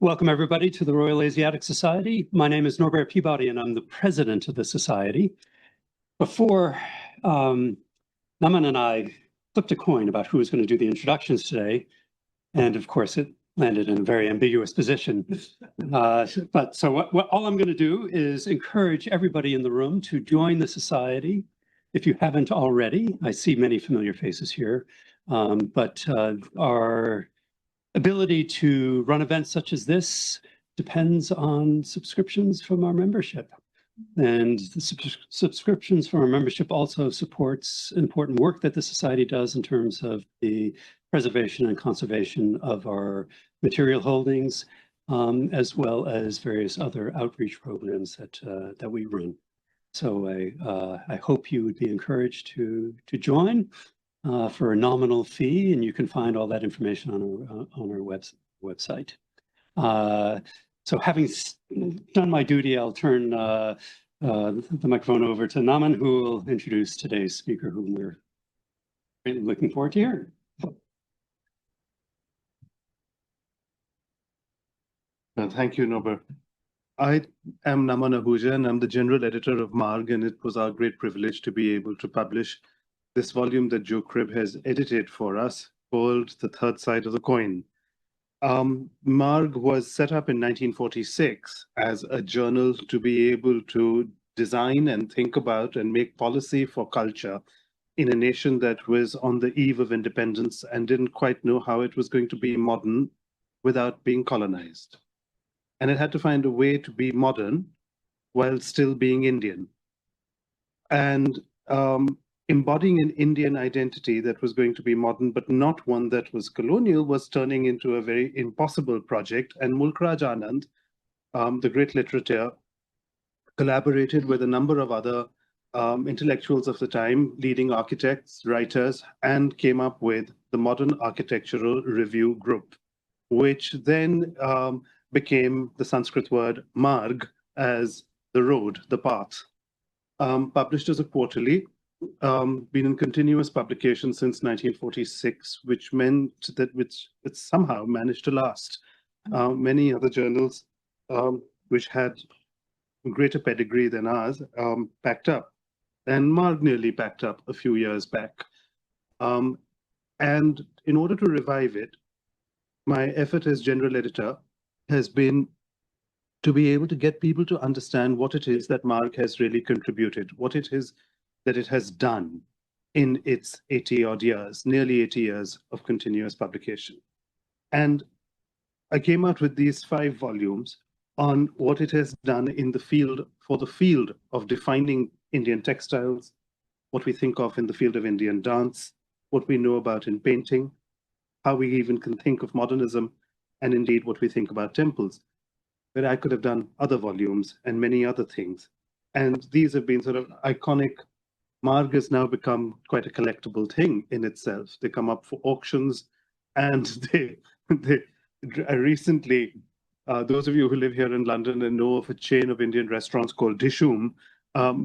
Welcome, everybody, to the Royal Asiatic Society. My name is Norbert Peabody, and I'm the president of the society. Before Naman and I flipped a coin about who was going to do the introductions today, and of course, it landed in a very ambiguous position. All I'm going to do is encourage everybody in the room to join the society. If you haven't already, I see many familiar faces here, but our ability to run events such as this depends on subscriptions from our membership. And the subscriptions from our membership also supports important work that the Society does in terms of the preservation and conservation of our material holdings, as well as various other outreach programs that we run. So I hope you would be encouraged to join for a nominal fee, and you can find all that information on our website. So having done my duty, I'll turn the microphone over to Naman, who will introduce today's speaker, whom we're really looking forward to hearing. Thank you, Norbert. I am Naman Ahuja, and I'm the general editor of Marg, and it was our great privilege to be able to publish this volume that Joe Cribb has edited for us, called The Third Side of the Coin. Marg was set up in 1946 as a journal to be able to design and think about and make policy for culture in a nation that was on the eve of independence and didn't quite know how it was going to be modern without being colonized. And it had to find a way to be modern while still being Indian. And embodying an Indian identity that was going to be modern, but not one that was colonial, was turning into a very impossible project. And Mulk Raj Anand, the great literature, collaborated with a number of other intellectuals of the time, leading architects, writers, and came up with the Modern Architectural Review Group, which then became the Sanskrit word Marg, as the road, the path. Published as a quarterly, been in continuous publication since 1946, which meant that it somehow managed to last. Many other journals which had greater pedigree than ours packed up, and Marg nearly packed up a few years back. And in order to revive it, my effort as general editor has been to be able to get people to understand what it is that Marg has really contributed, what it is that it has done in its 80-odd years, nearly 80 years of continuous publication. And I came out with these 5 volumes on what it has done in the field, for the field of defining Indian textiles, what we think of in the field of Indian dance, what we know about in painting, how we even can think of modernism, and indeed what we think about temples. But I could have done other volumes and many other things. And these have been sort of iconic. Marg has now become quite a collectible thing in itself. They come up for auctions, and they recently, those of you who live here in London and know of a chain of Indian restaurants called Dishoom,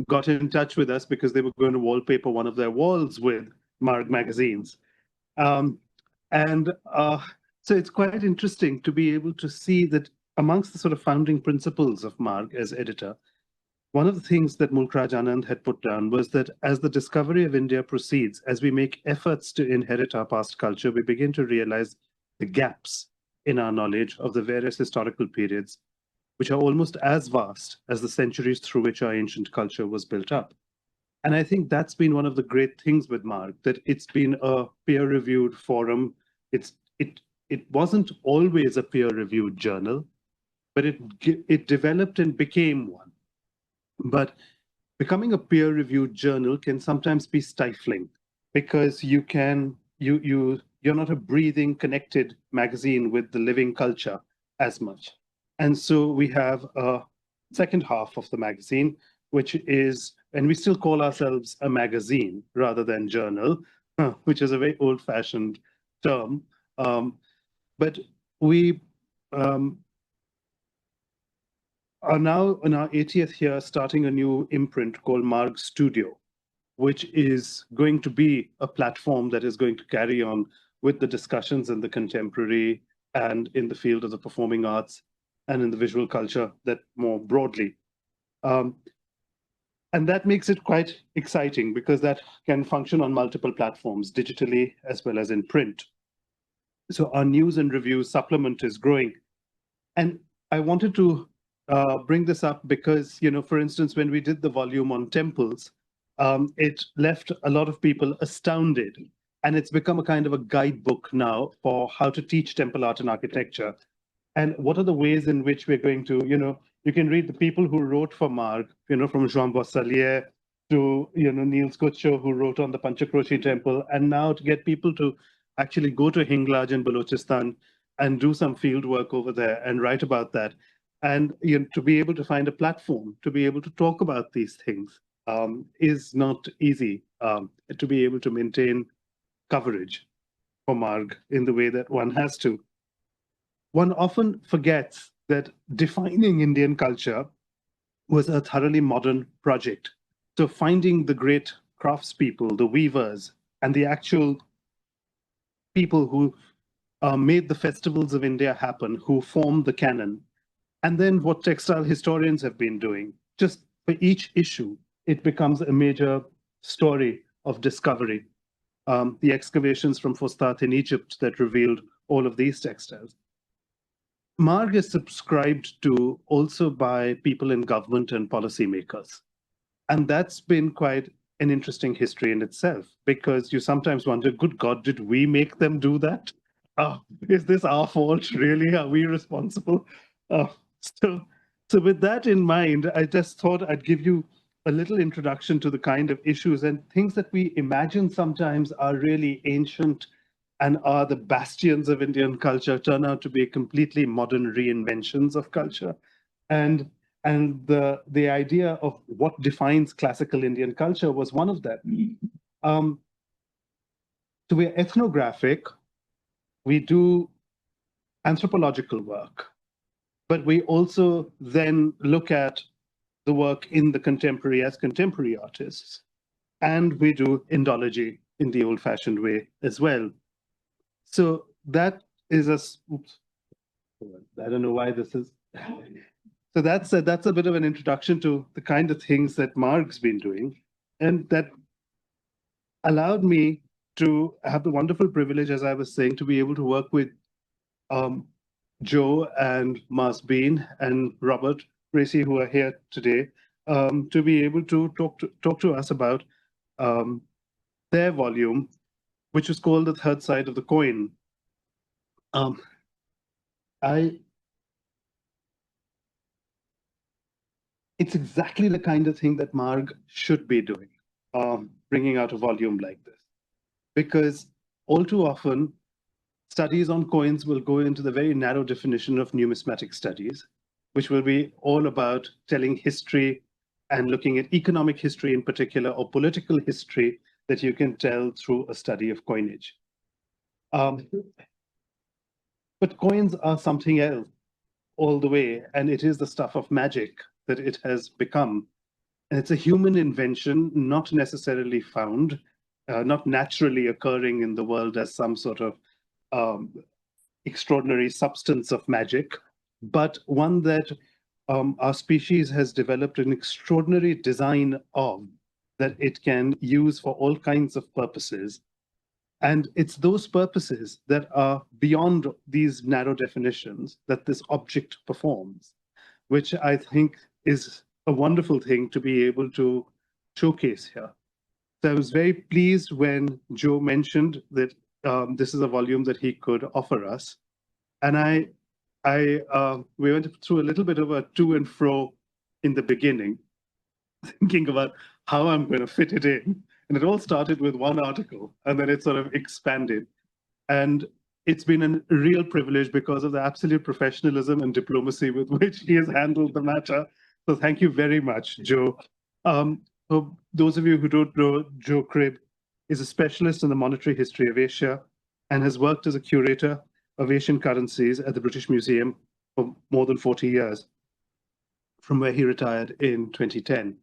got in touch with us because they were going to wallpaper one of their walls with Marg magazines. So it's quite interesting to be able to see that amongst the sort of founding principles of Marg as editor, one of the things that Mulk Raj Anand had put down was that as the discovery of India proceeds, as we make efforts to inherit our past culture, we begin to realize the gaps in our knowledge of the various historical periods, which are almost as vast as the centuries through which our ancient culture was built up. And I think that's been one of the great things with Marg, that it's been a peer-reviewed forum. It wasn't always a peer-reviewed journal, but it developed and became one. But becoming a peer-reviewed journal can sometimes be stifling, because you're not a breathing, connected magazine with the living culture as much. And so we have a second half of the magazine, which is, and we still call ourselves a magazine rather than journal, which is a very old-fashioned term. But we are now in our 80th year starting a new imprint called Marg Studio, which is going to be a platform that is going to carry on with the discussions in the contemporary and in the field of the performing arts and in the visual culture that more broadly. And that makes it quite exciting because that can function on multiple platforms, digitally as well as in print. So our news and reviews supplement is growing. And I wanted to bring this up because, for instance, when we did the volume on temples, it left a lot of people astounded. And it's become a kind of a guidebook now for how to teach temple art and architecture. And what are the ways in which we're going to, you can read the people who wrote for Marg, from Jean Boisselier to, Niels Kutcho, who wrote on the Panchakroshi temple, and now to get people to actually go to Hinglaj in Balochistan and do some field work over there and write about that. And to be able to find a platform, to be able to talk about these things is not easy, to be able to maintain coverage for Marg in the way that one has to. One often forgets that defining Indian culture was a thoroughly modern project. So finding the great craftspeople, the weavers, and the actual people who made the festivals of India happen, who formed the canon, and then what textile historians have been doing. Just for each issue, it becomes a major story of discovery. The excavations from Fustat in Egypt that revealed all of these textiles. Marg is subscribed to also by people in government and policymakers. And that's been quite an interesting history in itself, because you sometimes wonder, good God, did we make them do that? Is this our fault, really? Are we responsible? So with that in mind, I just thought I'd give you a little introduction to the kind of issues and things that we imagine sometimes are really ancient and are the bastions of Indian culture turn out to be completely modern reinventions of culture. And the idea of what defines classical Indian culture was one of them. So we're ethnographic, we do anthropological work, but we also then look at the work in the contemporary as contemporary artists. And we do Indology in the old-fashioned way as well. So that is oops, I don't know why this is. So that's a bit of an introduction to the kind of things that Marg's been doing, and that allowed me to have the wonderful privilege, as I was saying, to be able to work with Joe and Marzbeen and Robert Bracey, who are here today, to be able to talk to us about their volume, which is called The Third Side of the Coin. It's exactly the kind of thing that Marg should be doing, bringing out a volume like this. Because all too often, studies on coins will go into the very narrow definition of numismatic studies, which will be all about telling history and looking at economic history in particular, or political history that you can tell through a study of coinage. But coins are something else all the way, and it is the stuff of magic that it has become. And it's a human invention, not necessarily found, not naturally occurring in the world as some sort of extraordinary substance of magic, but one that our species has developed an extraordinary design of, that it can use for all kinds of purposes. And it's those purposes that are beyond these narrow definitions that this object performs, which I think is a wonderful thing to be able to showcase here. So I was very pleased when Joe mentioned that this is a volume that he could offer us. And we went through a little bit of a to and fro in the beginning, thinking about how I'm going to fit it in. And it all started with one article, and then it sort of expanded. And it's been a real privilege because of the absolute professionalism and diplomacy with which he has handled the matter. So thank you very much, Joe. For those of you who don't know, Joe Cribb is a specialist in the monetary history of Asia and has worked as a curator of Asian currencies at the British Museum for more than 40 years, from where he retired in 2010.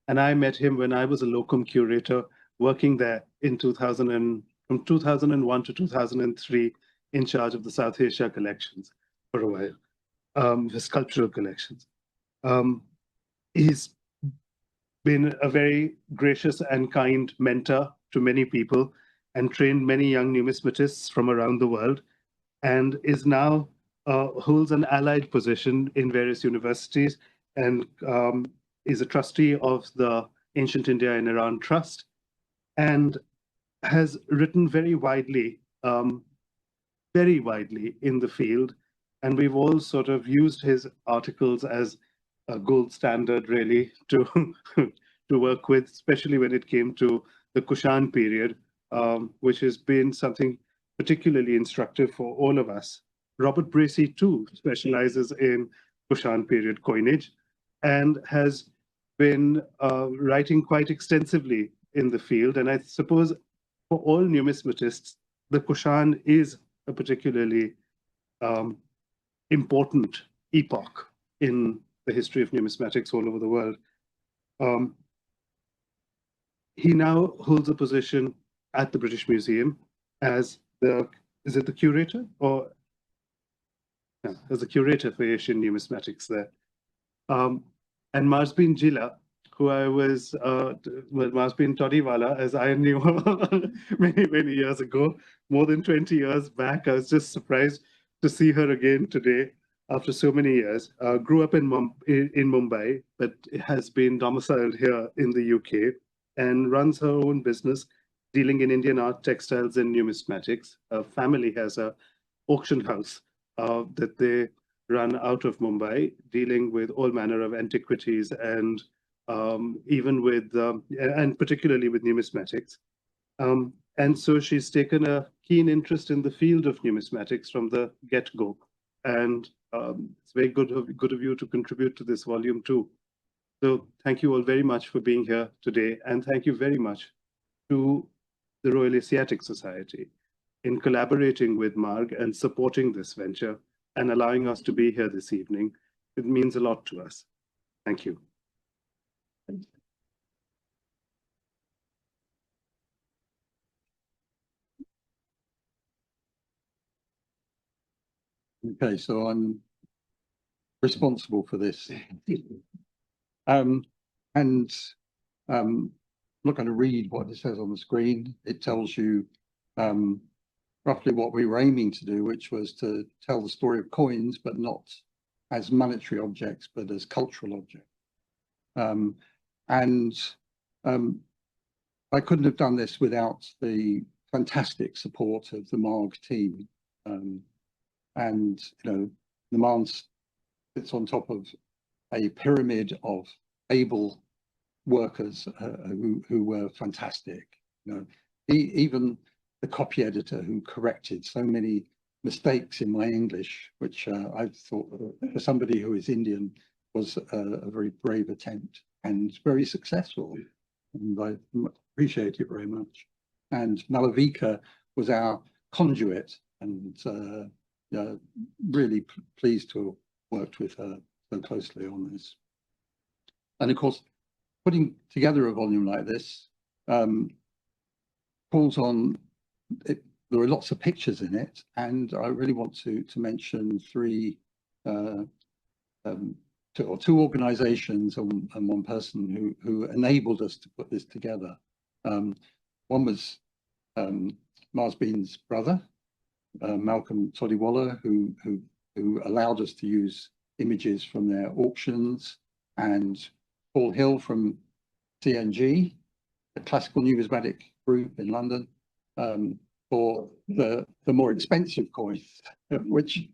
And I met him when I was a locum curator working there in from 2001 to 2003 in charge of the South Asia collections for a while, the sculptural collections. He's been a very gracious and kind mentor to many people and trained many young numismatists from around the world, and is now holds an allied position in various universities, and is a trustee of the Ancient India and Iran Trust, and has written very widely in the field. And we've all sort of used his articles as a gold standard, really, to to work with, especially when it came to the Kushan period, which has been something particularly instructive for all of us. Robert Bracey, too, specializes in Kushan period coinage and has been writing quite extensively in the field. And I suppose for all numismatists, the Kushan is a particularly important epoch in the history of numismatics all over the world. He now holds a position at the British Museum as is it the curator, or no, as the curator for Asian numismatics there. And Marzbeen Jila, who I was, Marzbeen Todiwala, as I knew many, many years ago, more than 20 years back. I was just surprised to see her again today after so many years. Grew up in Mumbai, but has been domiciled here in the UK and runs her own business dealing in Indian art, textiles, and numismatics. Her family has an auction house that they run out of Mumbai, dealing with all manner of antiquities and even with, and particularly with numismatics. And so she's taken a keen interest in the field of numismatics from the get-go. And it's very good of you to contribute to this volume too. So thank you all very much for being here today. And thank you very much to the Royal Asiatic Society in collaborating with Marg and supporting this venture and allowing us to be here this evening. It means a lot to us. Thank you. Okay, so I'm responsible for this. I'm not going to read what it says on the screen. It tells you roughly what we were aiming to do, which was to tell the story of coins, but not as monetary objects, but as cultural objects. I couldn't have done this without the fantastic support of the Marg team. And, you know, the Marg sits on top of a pyramid of able workers who were fantastic. You know, even the copy editor who corrected so many mistakes in my English, which I thought for somebody who is Indian was a very brave attempt and very successful. And I appreciate it very much. And Malavika was our conduit, and really pleased to have worked with her so closely on this. And of course, putting together a volume like this calls on it. There are lots of pictures in it, and I really want to mention two organizations and one person who enabled us to put this together. One was Marzbeen's brother, Malcolm Todiwala, who allowed us to use images from their auctions, and Paul Hill from CNG, a classical numismatic group in London, for the more expensive coins, which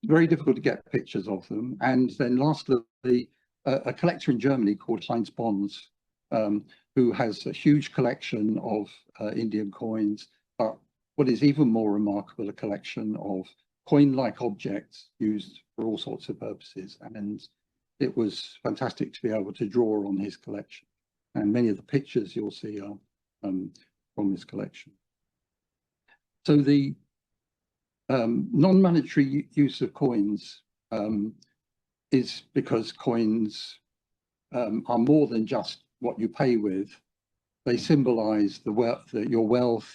very difficult to get pictures of them. And then lastly, a collector in Germany called Heinz Bonds, who has a huge collection of Indian coins, but what is even more remarkable, a collection of coin-like objects used for all sorts of purposes. And it was fantastic to be able to draw on his collection. And many of the pictures you'll see are from his collection. So the non-monetary use of coins is because coins are more than just what you pay with. They symbolize the wealth,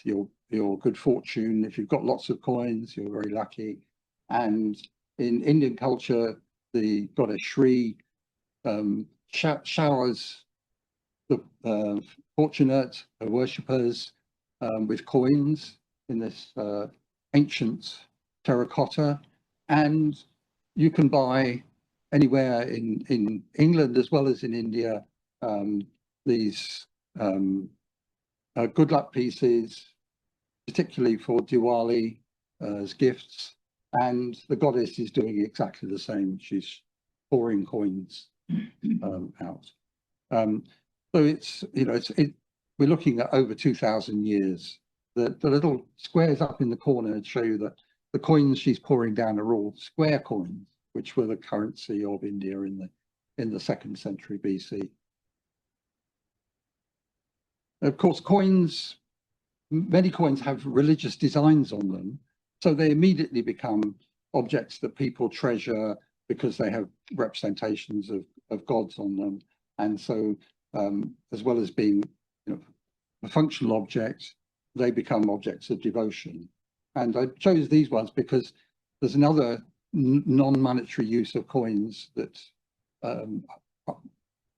your your good fortune. If you've got lots of coins, you're very lucky. And in Indian culture, the goddess Shri showers the fortunate worshippers with coins in this ancient terracotta, and you can buy anywhere in England as well as in India these good luck pieces, particularly for Diwali as gifts, and the goddess is doing exactly the same. She's pouring coins out. So it's, you know, we're looking at over 2,000 years. The little squares up in the corner show you that the coins she's pouring down are all square coins, which were the currency of India in the 2nd century BC. Of course, many coins have religious designs on them, so they immediately become objects that people treasure because they have representations of gods on them. And so, as well as being, you know, a functional object, they become objects of devotion. And I chose these ones because there's another non-monetary use of coins that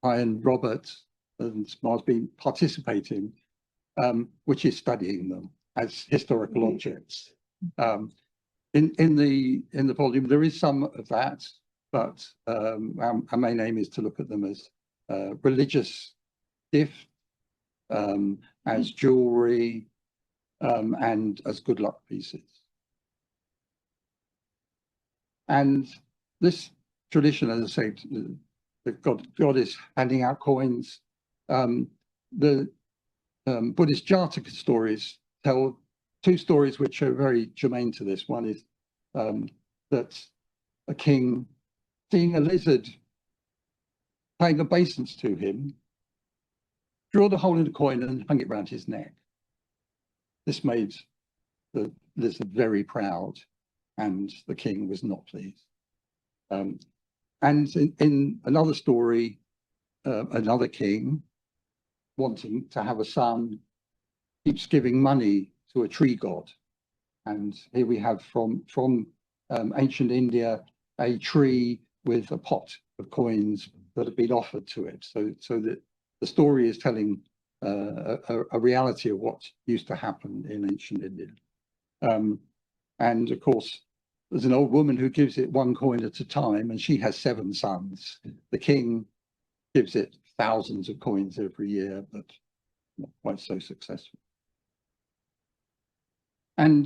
I and Robert and Marzbeen participate in, which is studying them as historical objects. In the volume, there is some of that, but our main aim is to look at them as religious gift, as jewelry, and as good luck pieces. And this tradition, as I say, the goddess handing out coins. The Buddhist Jataka stories tell 2 stories which are very germane to this. One is that a king, seeing a lizard paying obeisance to him, drilled a hole in the coin and hung it round his neck. This made the lizard very proud, and the king was not pleased. And in another story, another king, wanting to have a son, keeps giving money to a tree god. And here we have from ancient India a tree with a pot of coins that have been offered to it. So that the story is telling a reality of what used to happen in ancient India. And of course, there's an old woman who gives it 1 coin at a time, and she has 7 sons. The king gives it thousands of coins every year, but not quite so successful. And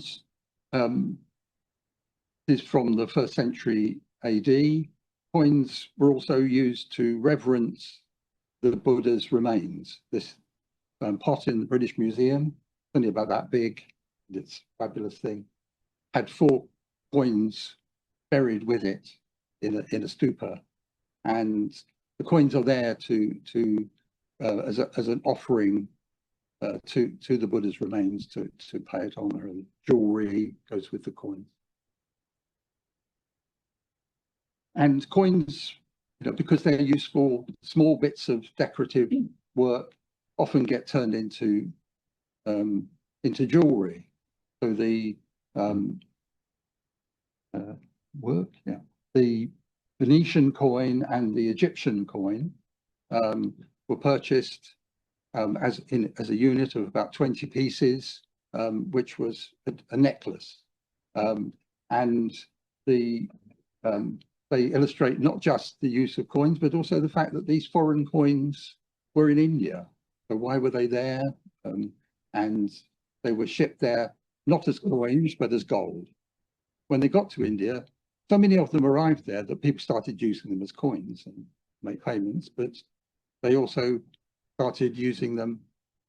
this is from the 1st century AD. Coins were also used to reverence the Buddha's remains. This pot in the British Museum, only about that big, it's a fabulous thing, had 4 coins buried with it in a stupa, and the coins are there as an offering to the Buddha's remains, to pay it honor, and jewelry goes with the coins. And coins, you know, because they're useful, small bits of decorative work often get turned into jewelry. So the the Venetian coin and the Egyptian coin were purchased as a unit of about 20 pieces, which was a necklace. And they illustrate not just the use of coins, but also the fact that these foreign coins were in India. So why were they there? And they were shipped there not as coins, but as gold. When they got to India, so many of them arrived there that people started using them as coins and make payments, but they also started using them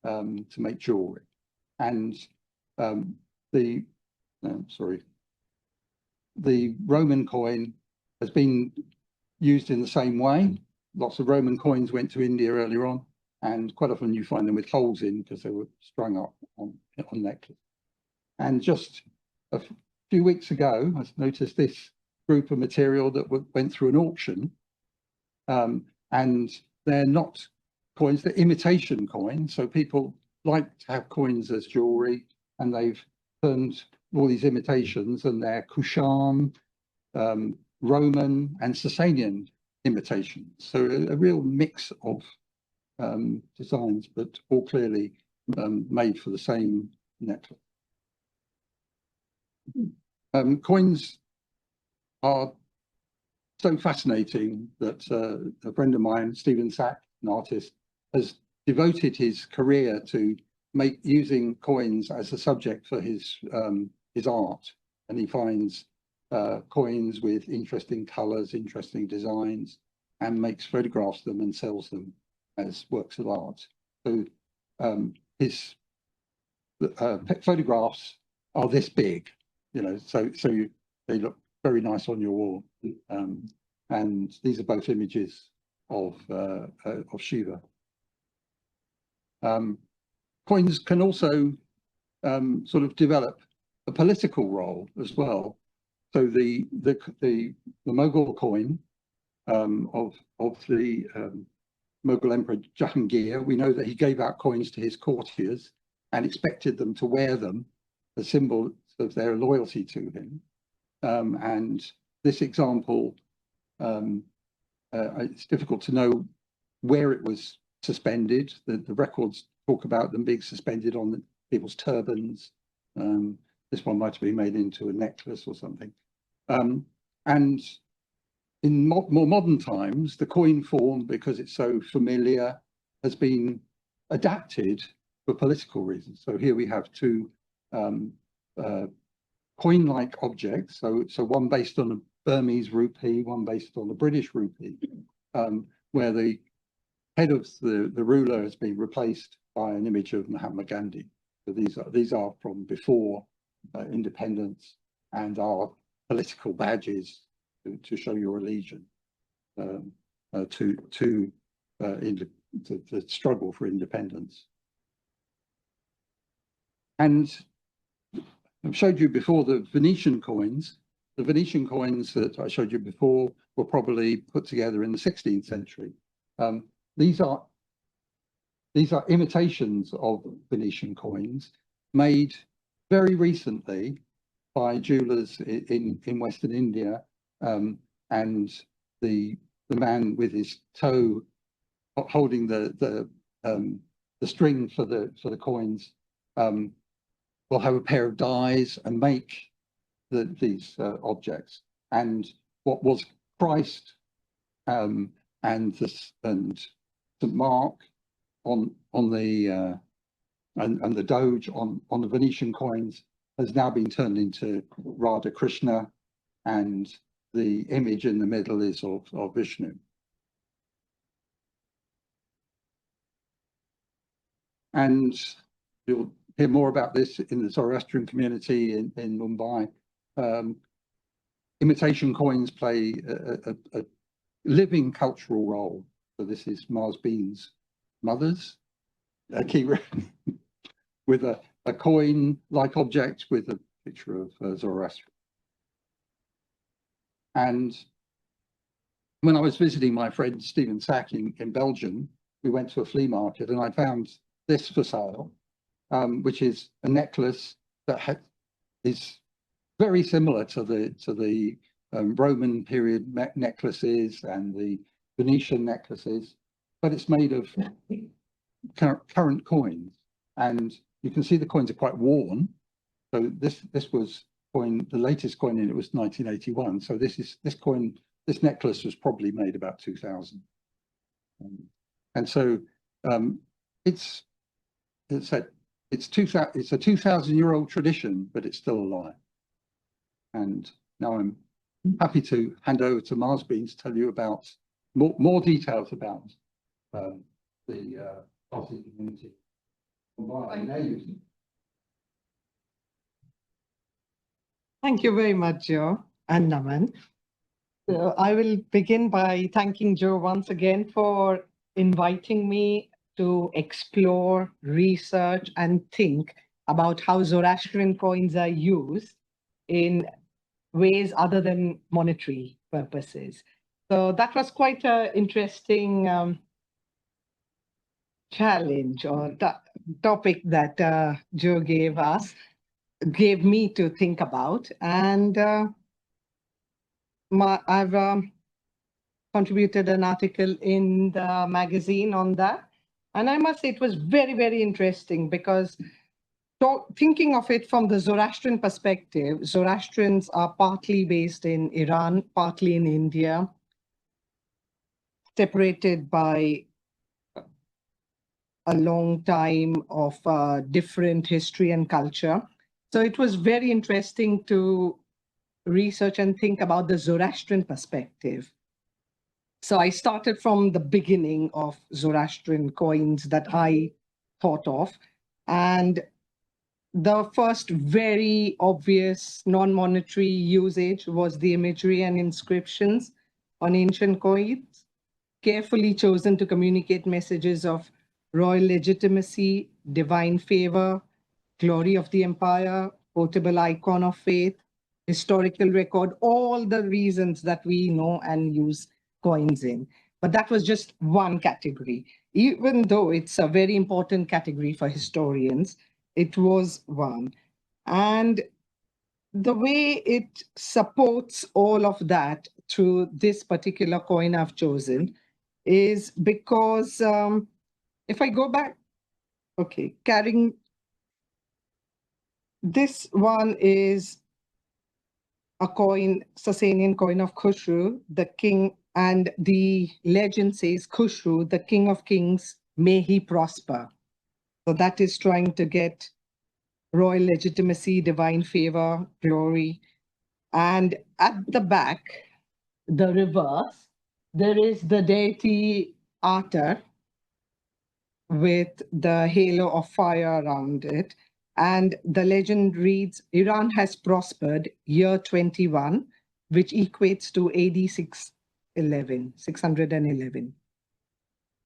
to make jewelry. And the Roman coin has been used in the same way. Lots of Roman coins went to India earlier on, and quite often you find them with holes in because they were strung up on necklaces. And just a few weeks ago, I noticed this group of material that went through an auction, and they're not coins, they're imitation coins. So people like to have coins as jewelry, and they've turned all these imitations, and they're Kushan, Roman, and Sasanian imitations. So a real mix of designs, but all clearly made for the same necklace. Coins are so fascinating that a friend of mine, Stephen Sack, an artist, has devoted his career to using coins as a subject for his art, and he finds coins with interesting colours, interesting designs, and makes photographs of them and sells them as works of art. So his photographs are this big, you know, so they look very nice on your wall. And these are both images of Shiva. Coins can also sort of develop a political role as well. So the Mughal coin of the Mughal Emperor Jahangir, we know that he gave out coins to his courtiers and expected them to wear them as symbols of their loyalty to him. And this example, it's difficult to know where it was suspended. The records talk about them being suspended on people's turbans. This one might have been made into a necklace or something. And in more modern times, the coin form, because it's so familiar, has been adapted for political reasons. So here we have two coin-like objects. So one based on a Burmese rupee, one based on a British rupee, where the head of the ruler has been replaced by an image of Mahatma Gandhi. So these are from before independence and are political badges to show your allegiance to the struggle for independence. And I've showed you before the Venetian coins. The Venetian coins that I showed you before were probably put together in the 16th century. These are imitations of Venetian coins made very recently by jewelers in Western India, and the man with his toe holding the string for the coins will have a pair of dies and make these objects. And what was Christ and St. Mark on the and the Doge on the Venetian coins has now been turned into Radha Krishna, and the image in the middle is of Vishnu. And you'll hear more about this in the Zoroastrian community in Mumbai. Imitation coins play a living cultural role. So this is Marzbeen's mother's key with a coin-like object with a picture of Zoroaster. And when I was visiting my friend Stephen Sack in Belgium, we went to a flea market and I found this for sale, which is a necklace that is very similar to the Roman period necklaces and the Venetian necklaces, but it's made of current coins, and you can see the coins are quite worn. So this was coin, the latest coin in it was 1981. So this necklace was probably made about 2000, and so it's a 2,000-year-old tradition, but it's still alive. And now I'm happy to hand over to Marzbeen to tell you about more details about the Parsi community. Thank you very much, Joe and Naman. So I will begin by thanking Joe once again for inviting me to explore, research, and think about how Zoroastrian coins are used in ways other than monetary purposes. So that was quite an interesting challenge, or topic that Joe gave me to think about. And I've contributed an article in the magazine on that. And I must say it was very, very interesting because thinking of it from the Zoroastrian perspective, Zoroastrians are partly based in Iran, partly in India, separated by a long time of different history and culture. So it was very interesting to research and think about the Zoroastrian perspective. So I started from the beginning of Zoroastrian coins that I thought of. And the first very obvious non-monetary usage was the imagery and inscriptions on ancient coins, carefully chosen to communicate messages of royal legitimacy, divine favor, glory of the empire, portable icon of faith, historical record, all the reasons that we know and use coins in. But that was just one category. Even though it's a very important category for historians, it was one. And the way it supports all of that through this particular coin I've chosen is because if I go back, okay, carrying this one is a coin, Sasanian coin of Khusru, the king, and the legend says Khusru, the king of kings, may he prosper. So that is trying to get royal legitimacy, divine favor, glory. And at the back, the reverse, there is the deity Atar with the halo of fire around it. And the legend reads, Iran has prospered, year 21, which equates to AD 611.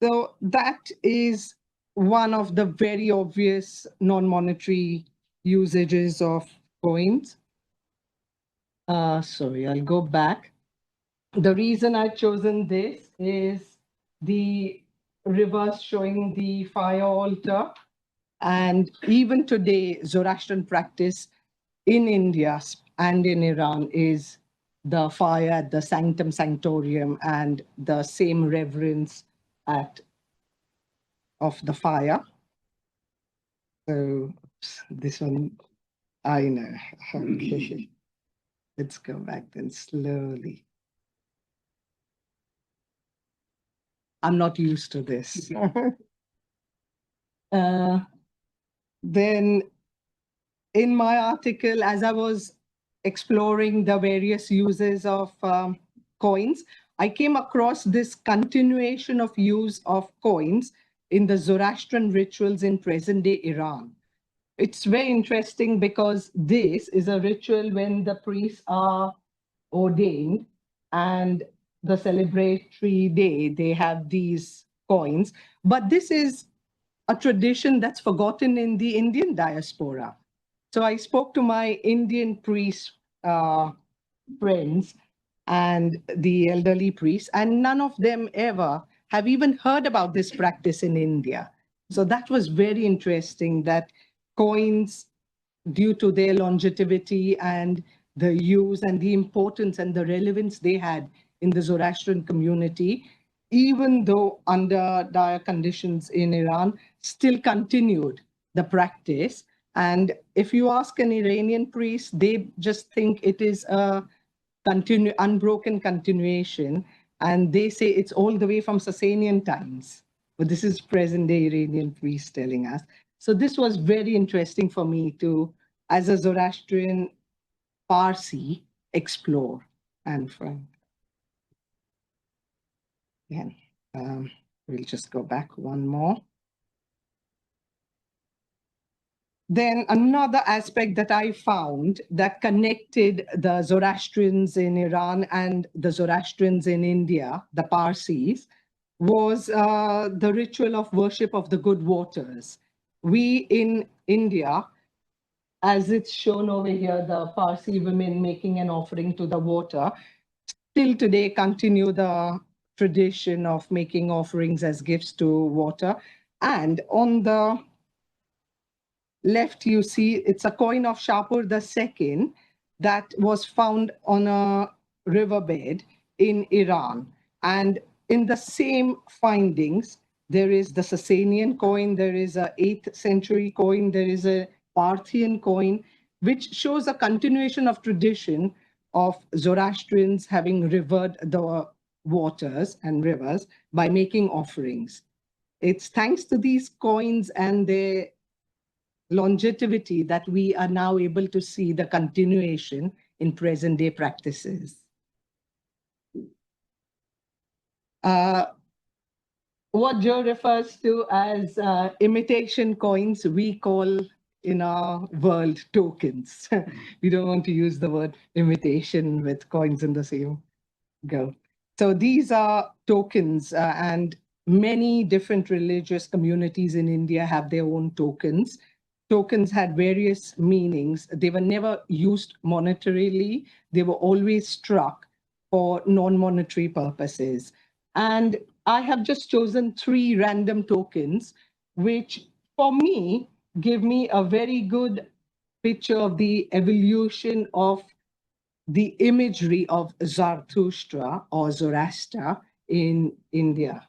So that is one of the very obvious non-monetary usages of coins. Sorry, I'll go back. The reason I've chosen this is the reverse showing the fire altar. And even today, Zoroastrian practice in India and in Iran is the fire at the sanctum sanctorium and the same reverence of the fire. So this one, I know. Okay. Let's go back then slowly. I'm not used to this. Then in my article, as I was exploring the various uses of coins, I came across this continuation of use of coins in the Zoroastrian rituals in present-day Iran. It's very interesting because this is a ritual when the priests are ordained and the celebratory day, they have these coins. But this is a tradition that's forgotten in the Indian diaspora. So I spoke to my Indian priest friends and the elderly priests, and none of them ever have even heard about this practice in India. So that was very interesting that coins, due to their longevity and the use and the importance and the relevance they had in the Zoroastrian community, even though under dire conditions in Iran, still continued the practice. And if you ask an Iranian priest, they just think it is a unbroken continuation. And they say it's all the way from Sasanian times. But this is present-day Iranian priest telling us. So this was very interesting for me to, as a Zoroastrian Parsi, explore and find. Again, we'll just go back one more. Then another aspect that I found that connected the Zoroastrians in Iran and the Zoroastrians in India, the Parsis, was the ritual of worship of the good waters. We in India, as it's shown over here, the Parsi women making an offering to the water, still today continue the tradition of making offerings as gifts to water. And on the left, you see it's a coin of Shapur II that was found on a riverbed in Iran. And in the same findings, there is the Sasanian coin, there is a 8th century coin, there is a Parthian coin, which shows a continuation of tradition of Zoroastrians having revered the waters and rivers by making offerings. It's thanks to these coins and their longevity that we are now able to see the continuation in present day practices. What Joe refers to as imitation coins, we call in our world tokens. We don't want to use the word imitation with coins in the same go. So these are tokens, and many different religious communities in India have their own tokens. Tokens had various meanings. They were never used monetarily. They were always struck for non-monetary purposes. And I have just chosen 3 random tokens, which for me, give me a very good picture of the evolution of the imagery of Zarathustra or Zoroaster in India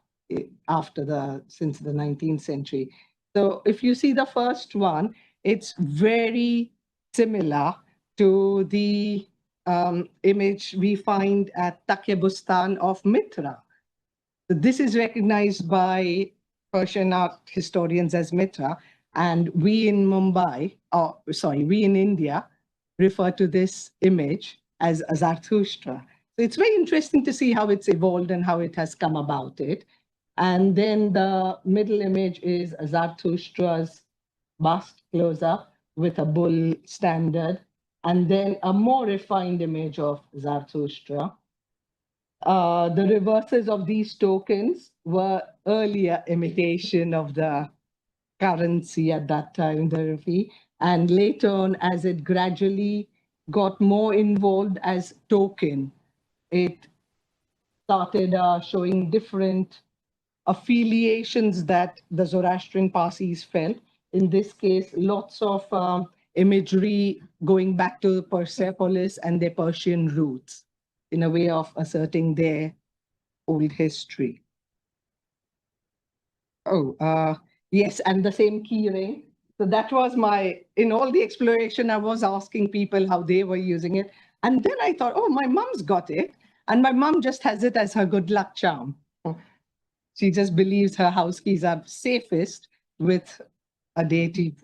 since the 19th century. So if you see the first one, it's very similar to the image we find at Takyabustan of Mithra. So this is recognized by Persian art historians as Mithra, and we in we in India refer to this image as Zarathustra. So it's very interesting to see how it's evolved and how it has come about it. And then the middle image is Zarathustra's bust close up with a bull standard, and then a more refined image of Zarathustra. The reverses of these tokens were earlier imitation of the currency at that time, the rupee, and later on, as it gradually got more involved as token, it started showing different affiliations that the Zoroastrian Parsis felt. In this case, lots of imagery going back to Persepolis and their Persian roots in a way of asserting their old history. Yes, and the same key ring. So that was in all the exploration, I was asking people how they were using it. And then I thought, oh, my mom's got it. And my mom just has it as her good luck charm. She just believes her house keys are safest with a deity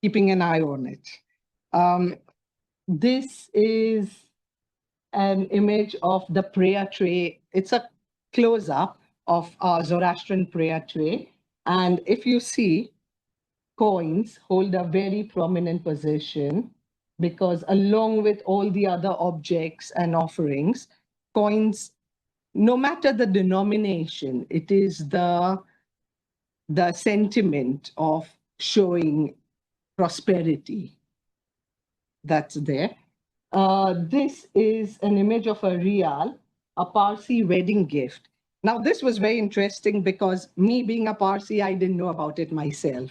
keeping an eye on it. This is an image of the prayer tray. It's a close-up of our Zoroastrian prayer tray. And if you see, coins hold a very prominent position because along with all the other objects and offerings, coins, no matter the denomination, it is the sentiment of showing prosperity that's there. This is an image of a riyal, a Parsi wedding gift. Now, this was very interesting because me being a Parsi, I didn't know about it myself.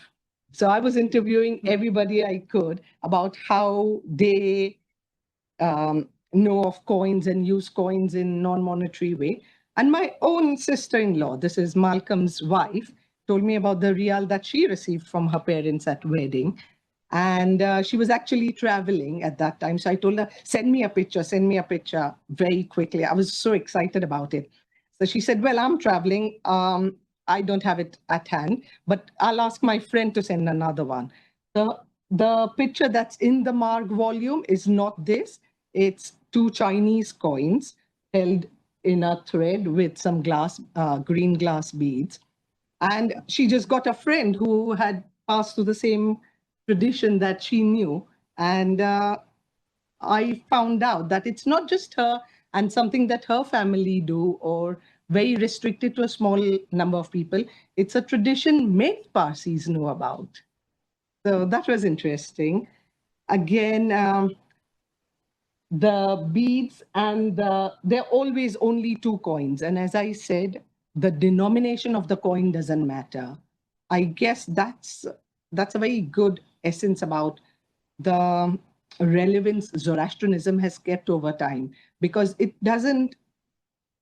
So I was interviewing everybody I could about how they know of coins and use coins in non-monetary way. And my own sister-in-law, this is Malcolm's wife, told me about the riyal that she received from her parents at wedding. And she was actually traveling at that time. So I told her, send me a picture very quickly. I was so excited about it. So she said, well, I'm traveling. I don't have it at hand, but I'll ask my friend to send another one. The picture that's in the Marg volume is not this. It's 2 Chinese coins held in a thread with some green glass beads. And she just got a friend who had passed through the same tradition that she knew. And I found out that it's not just her and something that her family do or very restricted to a small number of people. It's a tradition many Parsis know about. So that was interesting. Again, the beads and they're always only 2 coins. And as I said, the denomination of the coin doesn't matter. I guess that's that's a very good essence about the relevance Zoroastrianism has kept over time, because it doesn't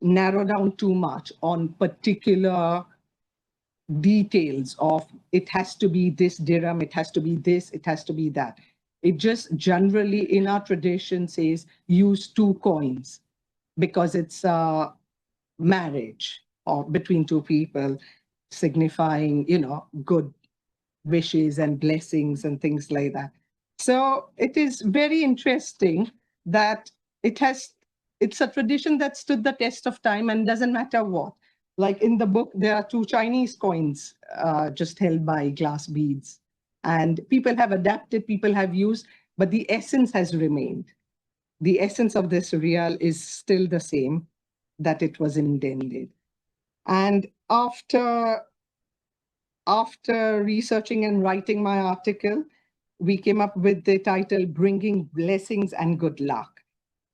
narrow down too much on particular details of it has to be this dirham, it has to be this, it has to be that. It just generally in our tradition says use 2 coins because it's a marriage or between 2 people, signifying, you know, good wishes and blessings and things like that. So it is very interesting that it's a tradition that stood the test of time and doesn't matter what. Like in the book, there are 2 Chinese coins just held by glass beads. And people have adapted, people have used, but the essence has remained. The essence of this real is still the same that it was intended. And after researching and writing my article, we came up with the title, Bringing Blessings and Good Luck.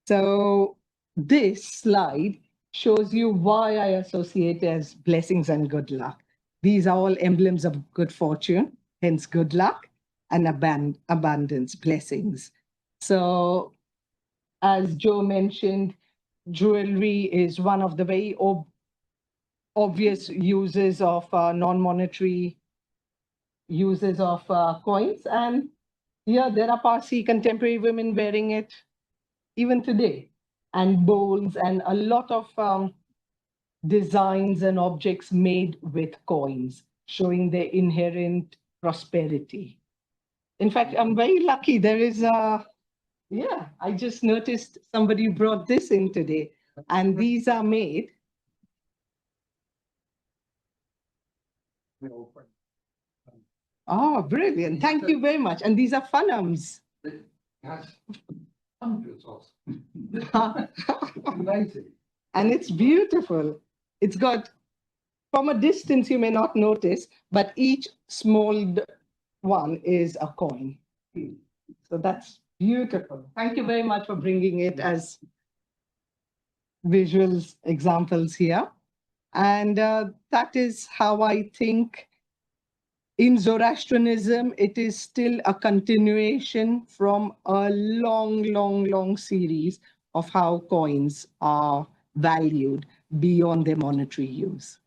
So this slide shows you why I associate as blessings and good luck. These are all emblems of good fortune, hence good luck, and abundance, blessings. So as Joe mentioned, jewelry is one of the very obvious uses of non-monetary uses of coins. And yeah, there are Parsi contemporary women wearing it even today, and bowls and a lot of designs and objects made with coins, showing their inherent prosperity. In fact, I'm very lucky. There is yeah, I just noticed somebody brought this in today, and these are made. Oh, brilliant. Thank you very much. And these are funums. It has hundreds of them. Amazing. And it's beautiful. It's got, from a distance, you may not notice, but each small one is a coin. So that's beautiful. Thank you very much for bringing it as visuals examples here. And that is how I think in Zoroastrianism, it is still a continuation from a long series of how coins are valued beyond their monetary use.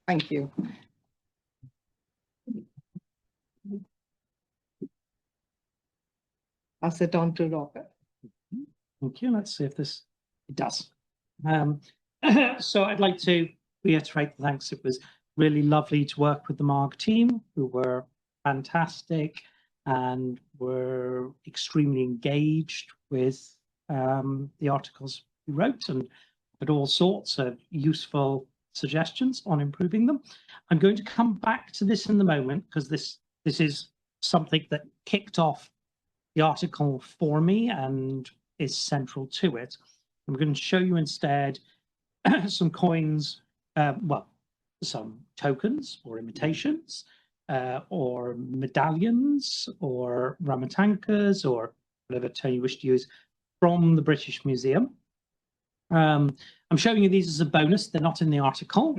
Thank you. Pass it on to Robert. Thank you. Let's see if it does. So I'd like to reiterate the thanks. It was really lovely to work with the Marg team, who were fantastic and were extremely engaged with the articles we wrote, and had all sorts of useful suggestions on improving them. I'm going to come back to this in a moment, because this is something that kicked off the article for me and is central to it. I'm going to show you instead some coins, well, some tokens or imitations, or medallions or ramatankas, or whatever term you wish to use, from the British Museum. I'm showing you these as a bonus. They're not in the article,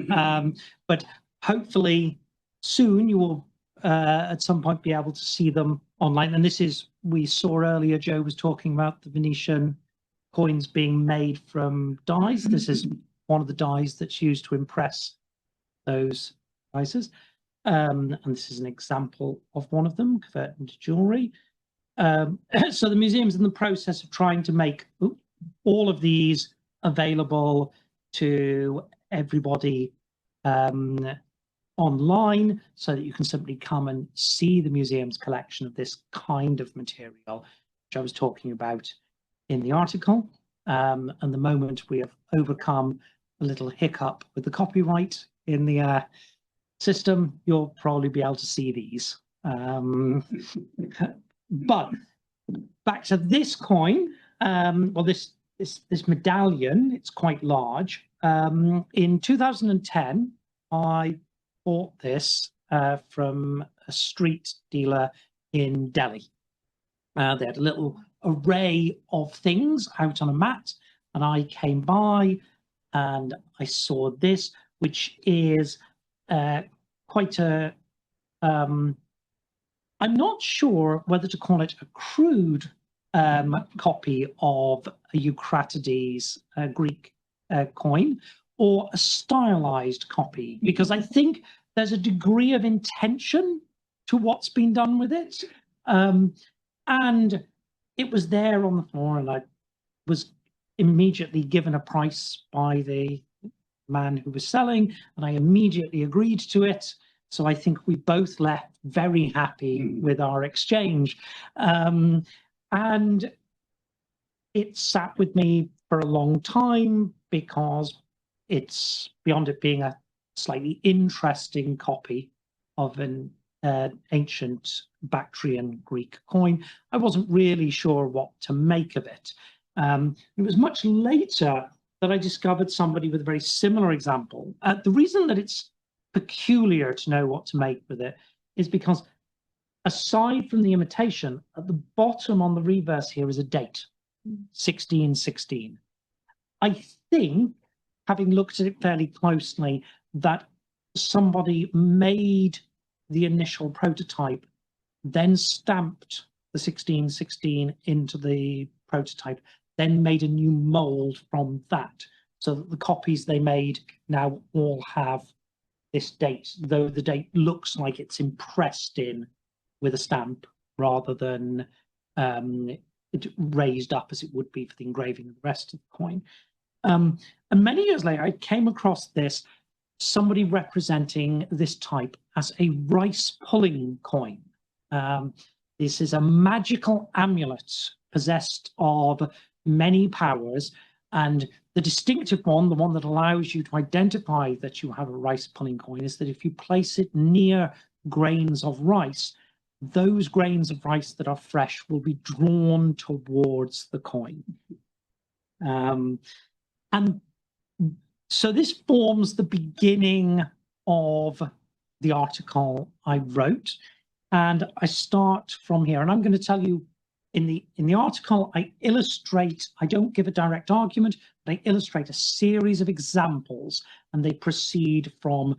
but hopefully soon you will at some point be able to see them online. And this is, we saw earlier, Joe was talking about the Venetian coins being made from dies. This is one of the dies that's used to impress those prices. And this is an example of one of them, converted into jewelry. So the museum's in the process of trying to make all of these available to everybody online, so that you can simply come and see the museum's collection of this kind of material, which I was talking about in the article. And the moment we have overcome a little hiccup with the copyright in the system, you'll probably be able to see these. But back to this coin, well, this medallion, it's quite large. In 2010, I bought this from a street dealer in Delhi. They had a little array of things out on a mat, and I came by and I saw this, which is quite a I'm not sure whether to call it a crude copy of a Eucratides Greek coin or a stylized copy, because I think there's a degree of intention to what's been done with it. And it was there on the floor, and I was immediately given a price by the man who was selling, and I immediately agreed to it. So I think we both left very happy with our exchange. And it sat with me for a long time because it's, beyond it being a slightly interesting copy of an ancient Bactrian Greek coin, I wasn't really sure what to make of it. It was much later that I discovered somebody with a very similar example. The reason that it's peculiar to know what to make with it is because, aside from the imitation, at the bottom on the reverse here is a date, 1616. I think, having looked at it fairly closely, that somebody made the initial prototype, then stamped the 1616 into the prototype, then made a new mold from that, so that the copies they made now all have this date, though the date looks like it's impressed in with a stamp rather than it raised up as it would be for the engraving of the rest of the coin. And many years later, I came across somebody representing this type as a rice pulling coin. This is a magical amulet possessed of many powers, and the distinctive one, the one that allows you to identify that you have a rice pulling coin, is that if you place it near grains of rice, those grains of rice that are fresh will be drawn towards the coin. And so this forms the beginning of the article I wrote, and I start from here. And I'm going to tell you, in the article, I illustrate, I don't give a direct argument, but I illustrate a series of examples, and they proceed from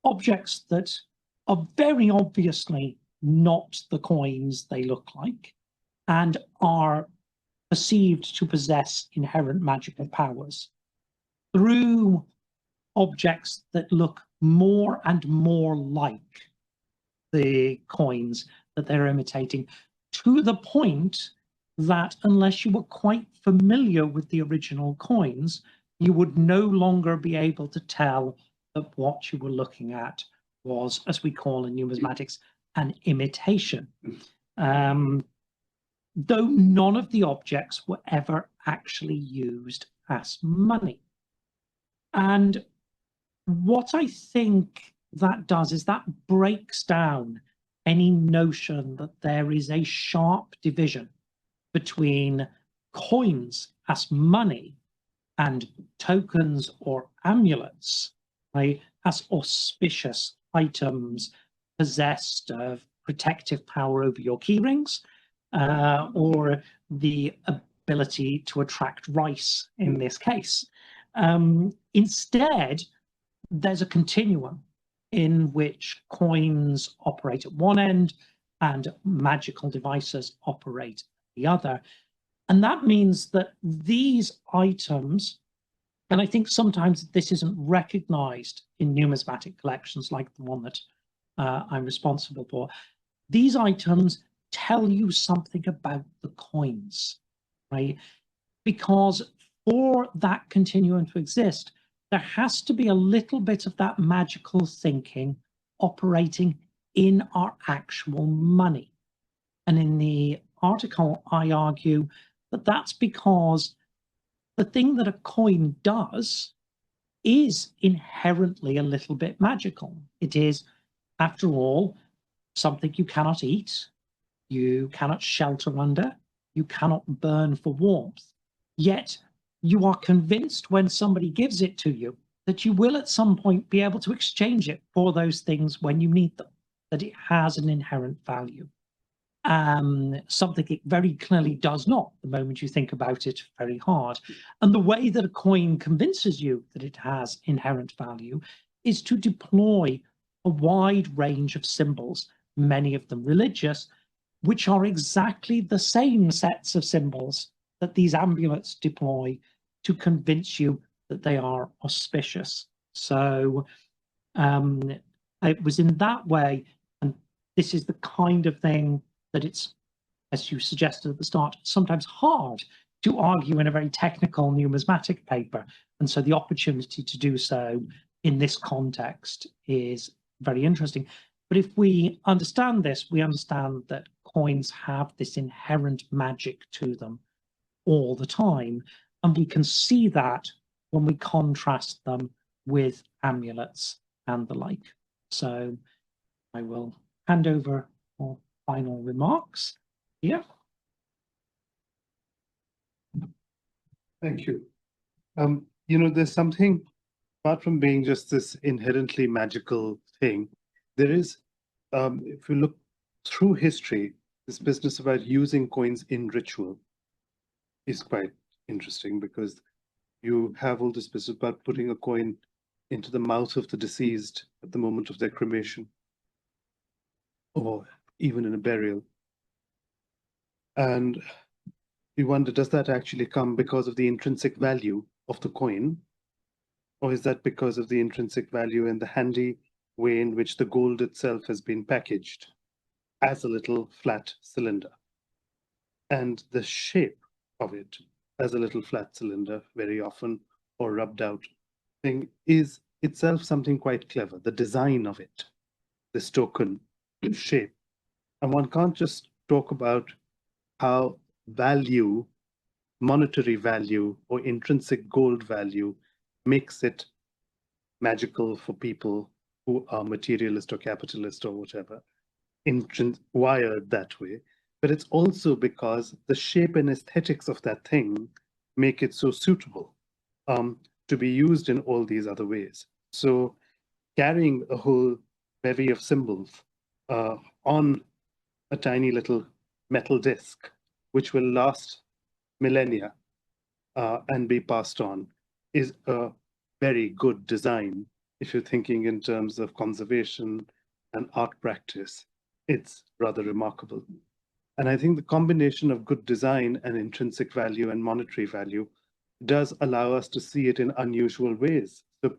objects that are very obviously not the coins they look like and are perceived to possess inherent magical powers, through objects that look more and more like the coins that they're imitating, to the point that unless you were quite familiar with the original coins, you would no longer be able to tell that what you were looking at was, as we call in numismatics, an imitation. Though none of the objects were ever actually used as money. And what I think that does is that breaks down any notion that there is a sharp division between coins as money and tokens or amulets, right, as auspicious items possessed of protective power over your key rings, or the ability to attract rice in this case. Instead, there's a continuum in which coins operate at one end and magical devices operate at the other. And that means that these items, and I think sometimes this isn't recognized in numismatic collections like the one that I'm responsible for, these items tell you something about the coins, right? Because for that continuum to exist, there has to be a little bit of that magical thinking operating in our actual money. And in the article, I argue that that's because the thing that a coin does is inherently a little bit magical. It is, after all, something you cannot eat, you cannot shelter under, you cannot burn for warmth. Yet you are convinced when somebody gives it to you that you will at some point be able to exchange it for those things when you need them, that it has an inherent value. Something it very clearly does not the moment you think about it very hard. And the way that a coin convinces you that it has inherent value is to deploy a wide range of symbols many of them religious, which are exactly the same sets of symbols that these amulets deploy to convince you that they are auspicious. So it was in that way, and this is the kind of thing that it's, as you suggested at the start, sometimes hard to argue in a very technical numismatic paper. And so the opportunity to do so in this context is very interesting. But if we understand this, we understand that coins have this inherent magic to them all the time. And we can see that when we contrast them with amulets and the like. So I will hand over for final remarks. Yeah. Thank you. There's something, apart from being just this inherently magical thing, there is, if you look through history, this business about using coins in ritual is quite interesting, because you have all this business about putting a coin into the mouth of the deceased at the moment of their cremation, or even in a burial. And you wonder, does that actually come because of the intrinsic value of the coin? Or is that because of the intrinsic value and the handy way in which the gold itself has been packaged as a little flat cylinder? And the shape of it as a little flat cylinder, very often, or rubbed out thing, is itself something quite clever. The design of it, this token shape. And one can't just talk about how value, monetary value, or intrinsic gold value makes it magical for people who are materialist or capitalist or whatever, wired that way. But it's also because the shape and aesthetics of that thing make it so suitable to be used in all these other ways. So carrying a whole bevy of symbols on a tiny little metal disc, which will last millennia and be passed on, is a very good design. If you're thinking in terms of conservation and art practice, it's rather remarkable. And I think the combination of good design and intrinsic value and monetary value does allow us to see it in unusual ways. So,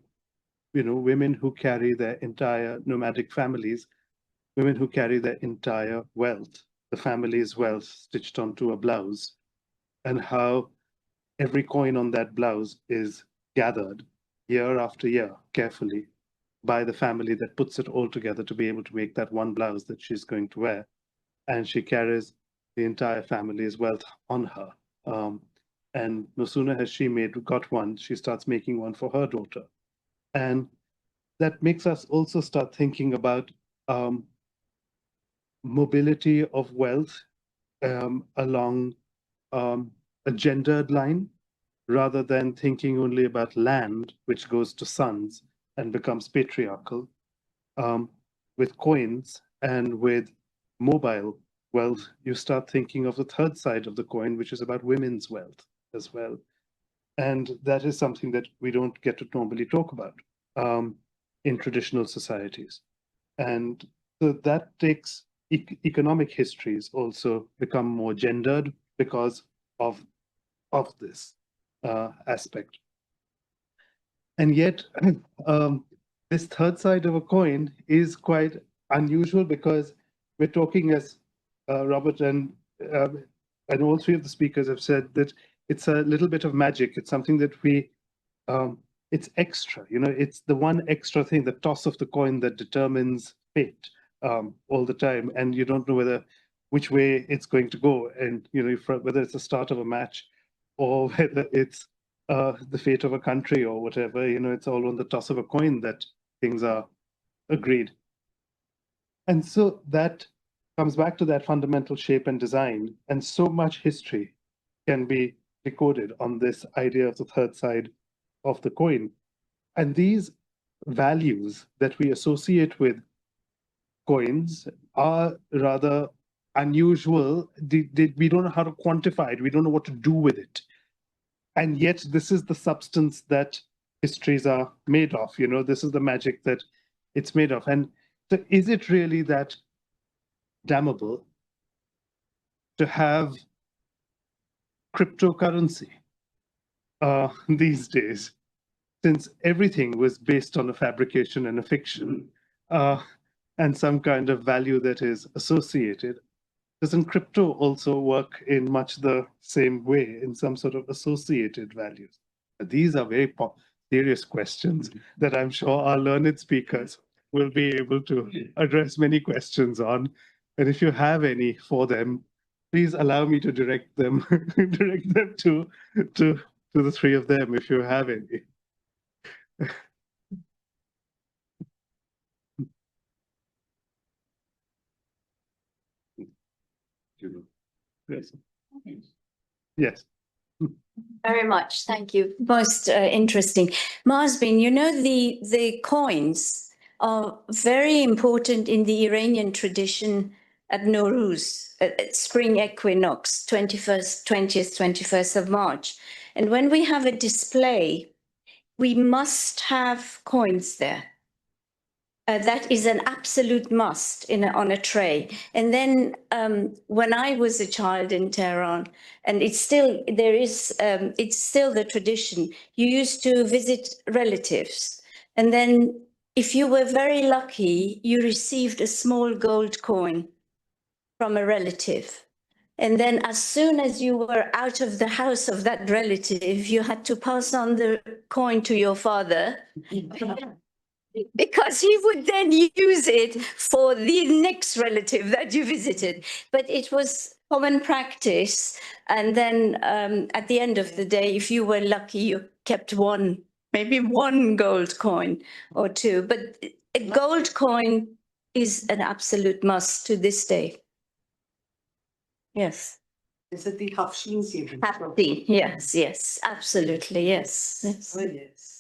women who carry their entire nomadic families, women who carry their entire wealth, the family's wealth stitched onto a blouse, and how every coin on that blouse is gathered year after year carefully by the family that puts it all together to be able to make that one blouse that she's going to wear. And she carries the entire family's wealth on her. And no sooner has she got one, she starts making one for her daughter. And that makes us also start thinking about mobility of wealth along a gendered line, rather than thinking only about land, which goes to sons and becomes patriarchal. With coins and with mobile wealth, you start thinking of the third side of the coin, which is about women's wealth as well. And that is something that we don't get to normally talk about in traditional societies. And so that takes economic histories also become more gendered because of this aspect. And yet, this third side of a coin is quite unusual, because we're talking, as Robert and all three of the speakers have said, that it's a little bit of magic. It's something that it's extra, it's the one extra thing, the toss of the coin that determines fate all the time. And you don't know which way it's going to go. And, whether it's the start of a match or whether it's the fate of a country or whatever, it's all on the toss of a coin that things are agreed. And so that comes back to that fundamental shape and design. And so much history can be decoded on this idea of the third side of the coin. And these values that we associate with coins are rather unusual. We don't know how to quantify it. We don't know what to do with it. And yet this is the substance that histories are made of. This is the magic that it's made of. And so is it really that damnable to have cryptocurrency these days, since everything was based on a fabrication and a fiction and some kind of value that is associated. Doesn't crypto also work in much the same way, in some sort of associated values? These are very serious questions that I'm sure our learned speakers will be able to address many questions on. And if you have any for them, please allow me to direct them to the three of them if you have any. Yes. Yes. Very much, thank you. Most interesting. Marzbeen, you know, the coins are very important in the Iranian tradition at Nowruz, at spring equinox, 20th, 21st of March. And when we have a display, we must have coins there. That is an absolute must on a tray. And then when I was a child in Tehran, and it's still the tradition, you used to visit relatives. And then if you were very lucky, you received a small gold coin from a relative. And then as soon as you were out of the house of that relative, you had to pass on the coin to your father. Because he would then use it for the next relative that you visited. But it was common practice. And then at the end of the day, if you were lucky, you kept maybe one gold coin or two. But a gold coin is an absolute must to this day. Yes. Is it the Hafshins even? Yes, absolutely, yes. Oh, yes.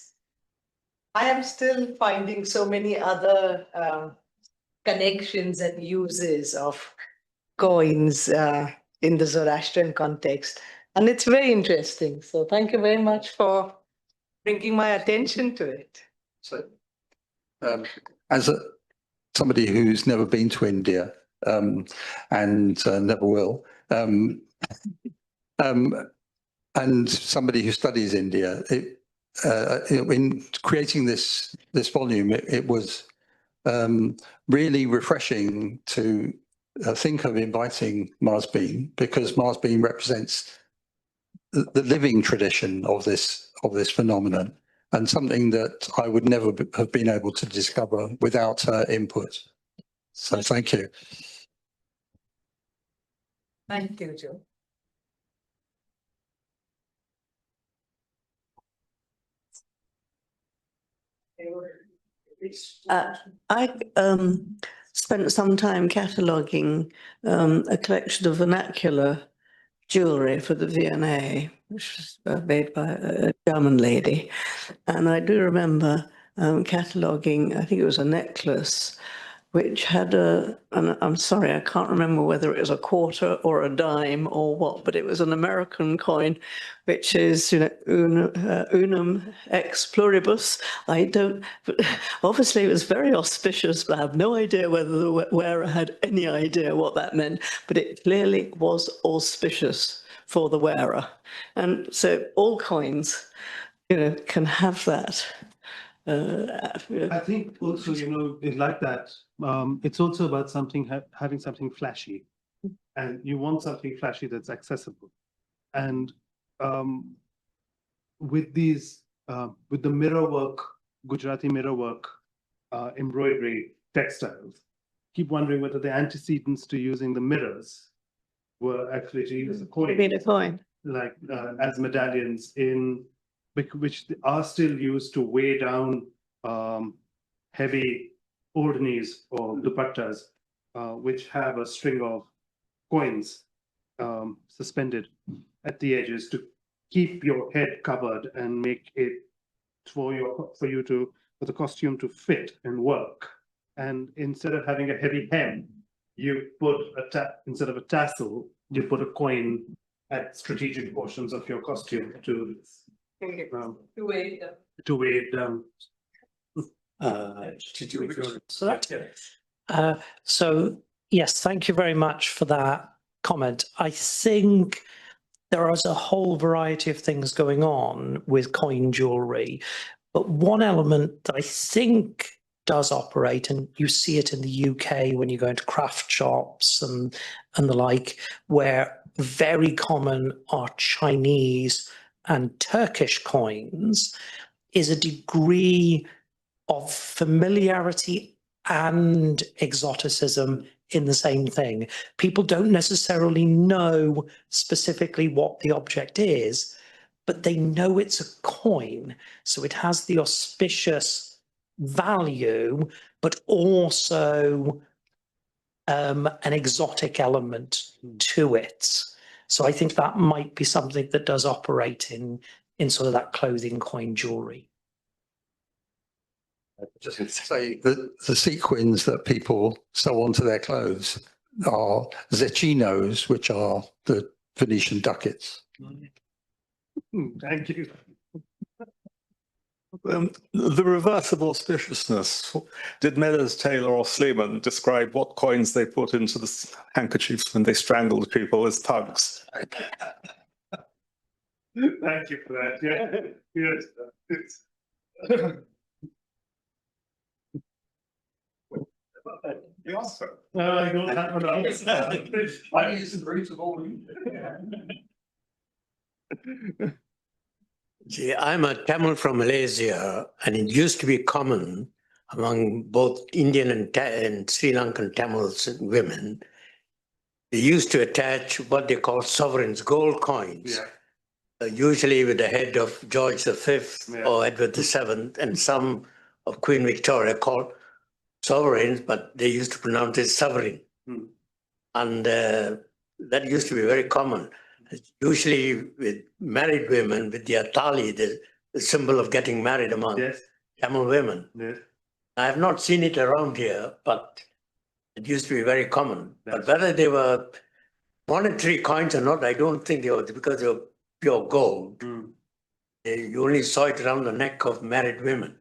I am still finding so many other connections and uses of coins in the Zoroastrian context. And it's very interesting. So thank you very much for bringing my attention to it. So, as somebody who's never been to India and never will, and somebody who studies India, in creating this volume, it was really refreshing to think of inviting Marzbeen, because Marzbeen represents the living tradition of this phenomenon, and something that I would never have been able to discover without her input. So thank you. Thank you, Joe. I spent some time cataloguing a collection of vernacular jewellery for the V&A, which was made by a German lady. And I do remember cataloguing, I think it was a necklace, which had and I'm sorry, I can't remember whether it was a quarter or a dime or what, but it was an American coin, which is, you know, unum ex pluribus. I don't, obviously it was very auspicious, but I have no idea whether the wearer had any idea what that meant, but it clearly was auspicious for the wearer. And so all coins, you know, can have that. I think also, you know, like that, it's also about something having something flashy, and you want something flashy that's accessible. And with these, with the mirror work, Gujarati mirror work, embroidery textiles, keep wondering whether the antecedents to using the mirrors were actually to use a coin, like as medallions which are still used to weigh down heavy ordnis or dupattas, which have a string of coins suspended at the edges to keep your head covered and make it for the costume to fit and work. And instead of having a heavy hem, you put instead of a tassel, you put a coin at strategic portions of your costume to weigh it down. So Yes, thank you very much for that comment. I think there is a whole variety of things going on with coin jewellery, but one element that I think does operate, and you see it in the UK when you go into craft shops and the like, where very common are Chinese and Turkish coins, is a degree of familiarity and exoticism in the same thing. People don't necessarily know specifically what the object is, but they know it's a coin. So it has the auspicious value, but also an exotic element to it. So I think that might be something that does operate in sort of that clothing coin jewelry. Just to say that the sequins that people sew onto their clothes are zecchinos, which are the Venetian ducats. Thank you. The reverse of auspiciousness. Did Meadows, Taylor or Sleeman describe what coins they put into the handkerchiefs when they strangled people as thugs? Thank you for that. Yeah. Yes. It's The answer. no, I don't have an answer. I use the roots of all. See, I'm a Tamil from Malaysia, and it used to be common among both Indian and Sri Lankan Tamils and women. They used to attach what they call sovereigns, gold coins, usually with the head of George V or Edward VII, and some of Queen Victoria called sovereigns, but they used to pronounce it sovereign. And that used to be very common. Usually with married women, with their tali, the symbol of getting married among Tamil women. Yes. I have not seen it around here, but it used to be very common. But whether they were monetary coins or not, I don't think they were, because they were pure gold. You only saw it around the neck of married women.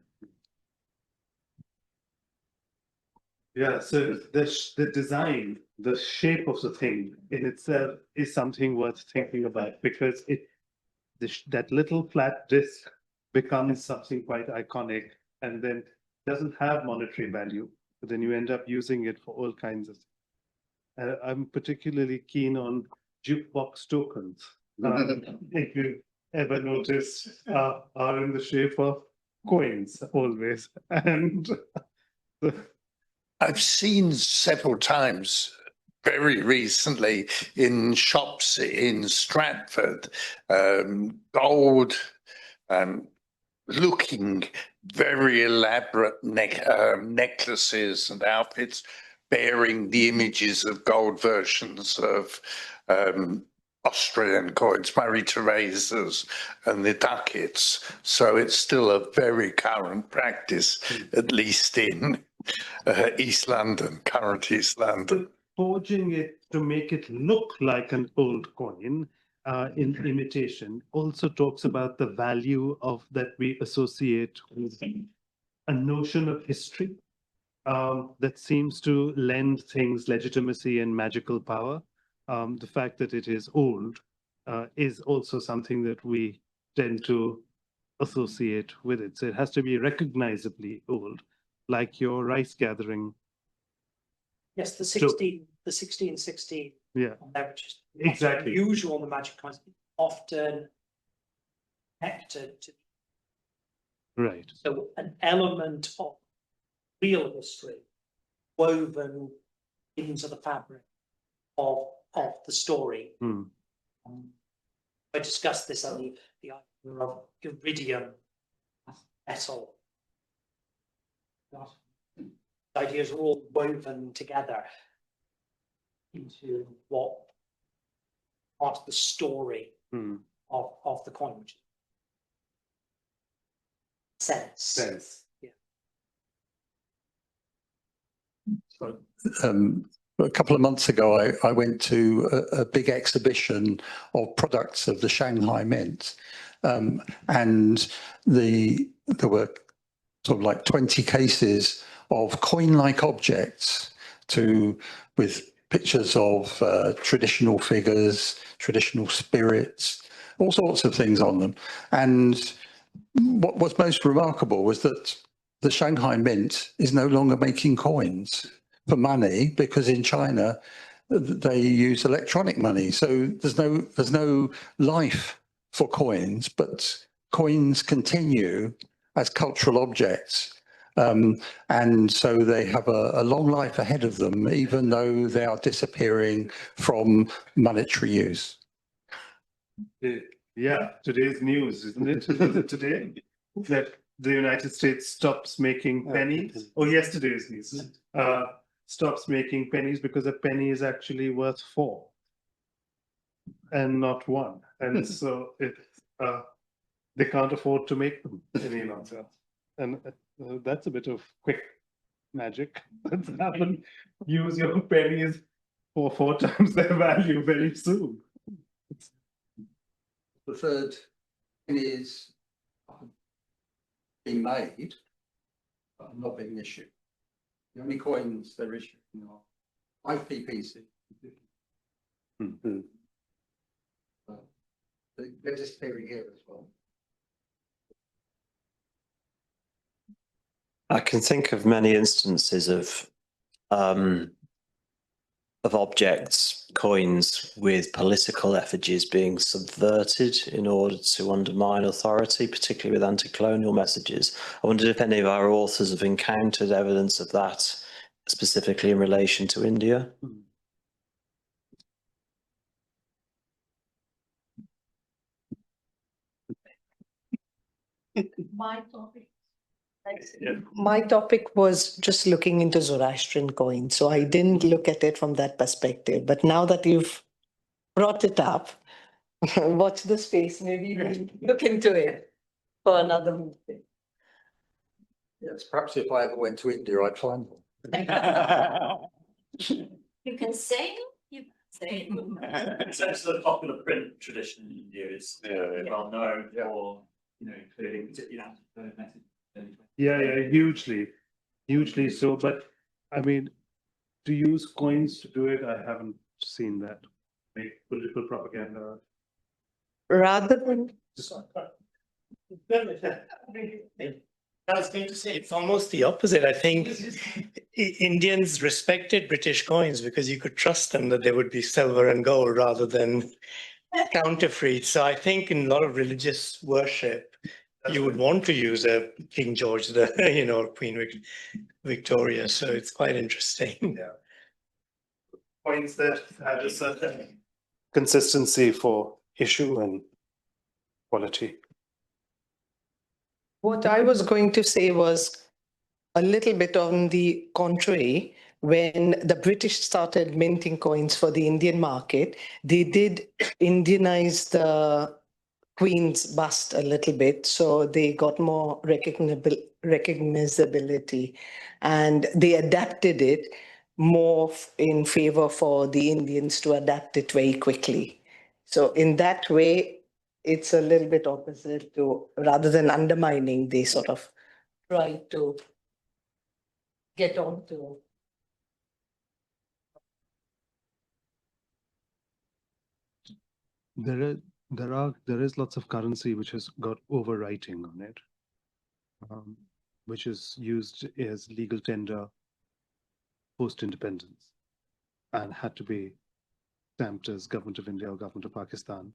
Yeah, so the design, the shape of the thing in itself is something worth thinking about, because that little flat disc becomes something quite iconic and then doesn't have monetary value, but then you end up using it for all kinds of. I'm particularly keen on jukebox tokens. If you ever notice, are in the shape of coins always, and. I've seen several times very recently in shops in Stratford, gold looking very elaborate necklaces and outfits bearing the images of gold versions of Australian coins, Marie Theresa's and the ducats. So it's still a very current practice, at least in East London, current East London. Forging it to make it look like an old coin in imitation also talks about the value of that we associate with a notion of history that seems to lend things legitimacy and magical power. The fact that it is old is also something that we tend to associate with it. So it has to be recognizably old, like your rice gathering. Yes, the 1616. Yeah, Which is exactly. Usual in the magic coins, often connected to. Right. So an element of real history woven into the fabric of the story. I discussed this on the idea of iridium metal. The ideas are all woven together into what part of the story of the coin, which sense. Yeah. So, a couple of months ago, I went to a big exhibition of products of the Shanghai Mint, and there were sort of like 20 cases of coin-like objects with pictures of traditional figures, traditional spirits, all sorts of things on them. And what was most remarkable was that the Shanghai Mint is no longer making coins for money, because in China they use electronic money. So there's no life for coins, but coins continue as cultural objects. And so they have a long life ahead of them, even though they are disappearing from monetary use. Yeah, today's news, isn't it? Today, that the United States stops making pennies. Oh, yesterday's news. Stops making pennies because a penny is actually worth 4 and not 1. And so they can't afford to make them any longer. And that's a bit of quick magic that's happened. Use your pennies for 4 times their value very soon. The third is being made, but not being issued. The only coins they're issuing are 5p. They're disappearing here as well. I can think of many instances of objects, coins with political effigies being subverted in order to undermine authority, particularly with anti-colonial messages. I wondered if any of our authors have encountered evidence of that, specifically in relation to India. My topic was just looking into Zoroastrian coins, so I didn't look at it from that perspective. But now that you've brought it up, watch the space. Maybe we'll look into it for another meeting. Yes, perhaps if I ever went to India, I'd find them. You can say it. You can say it. It's actually the popular print tradition in India is well known for, including particularly message. Yeah, hugely so. But I mean, to use coins to do it, I haven't seen that. Make political propaganda. Rather than I was going to say it's almost the opposite. I think Indians respected British coins because you could trust them that they would be silver and gold rather than counterfeit. So I think in a lot of religious worship, you would want to use a King George, Queen Victoria. So it's quite interesting. Yeah. Coins that had a certain consistency for issue and quality. what I was going to say was a little bit on the contrary. When the British started minting coins for the Indian market, they did Indianize the Queen's bust a little bit, so they got more recognizability, and they adapted it more in favor for the Indians to adapt it very quickly. So in that way, it's a little bit opposite to, rather than undermining, they sort of try to get on to. There is lots of currency which has got overwriting on it, which is used as legal tender post-independence and had to be stamped as Government of India or Government of Pakistan.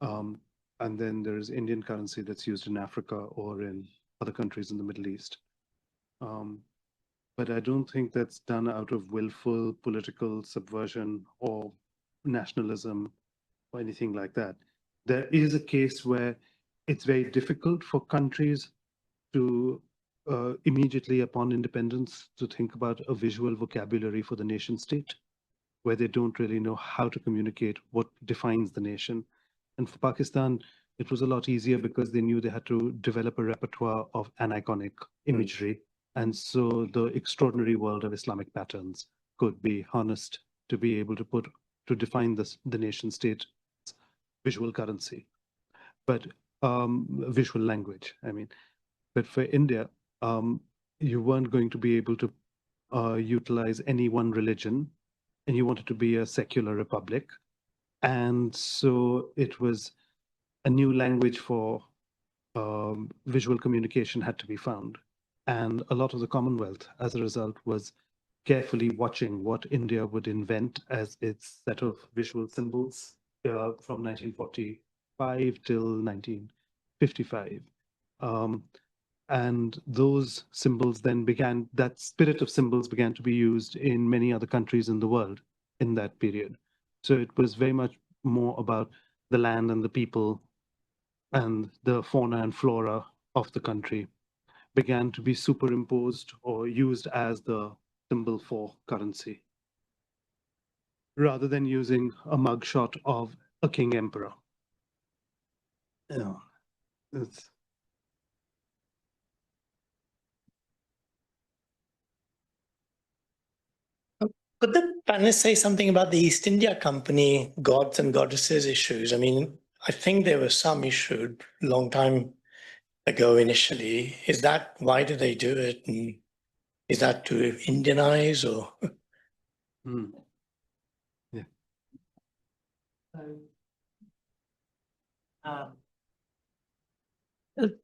And then there is Indian currency that's used in Africa or in other countries in the Middle East. But I don't think that's done out of willful political subversion or nationalism or anything like that. There is a case where it's very difficult for countries to immediately upon independence to think about a visual vocabulary for the nation state, where they don't really know how to communicate what defines the nation. And for Pakistan, it was a lot easier because they knew they had to develop a repertoire of aniconic imagery. And so the extraordinary world of Islamic patterns could be harnessed to be able to define the nation state visual currency, but visual language, I mean. But for India, you weren't going to be able to utilize any one religion, and you wanted to be a secular republic. And so it was a new language for visual communication had to be found. And a lot of the Commonwealth, as a result, was carefully watching what India would invent as its set of visual symbols from 1945 till 1955. And those symbols then began, that spirit of symbols began to be used in many other countries in the world in that period. So it was very much more about the land and the people and the fauna and flora of the country began to be superimposed or used as the symbol for currency, rather than using a mugshot of a king emperor. Yeah, it's Could the panelists say something about the East India Company gods and goddesses issues? I mean, I think there were some issued a long time ago initially. Is that, why do they do it? And is that to Indianize or? Yeah.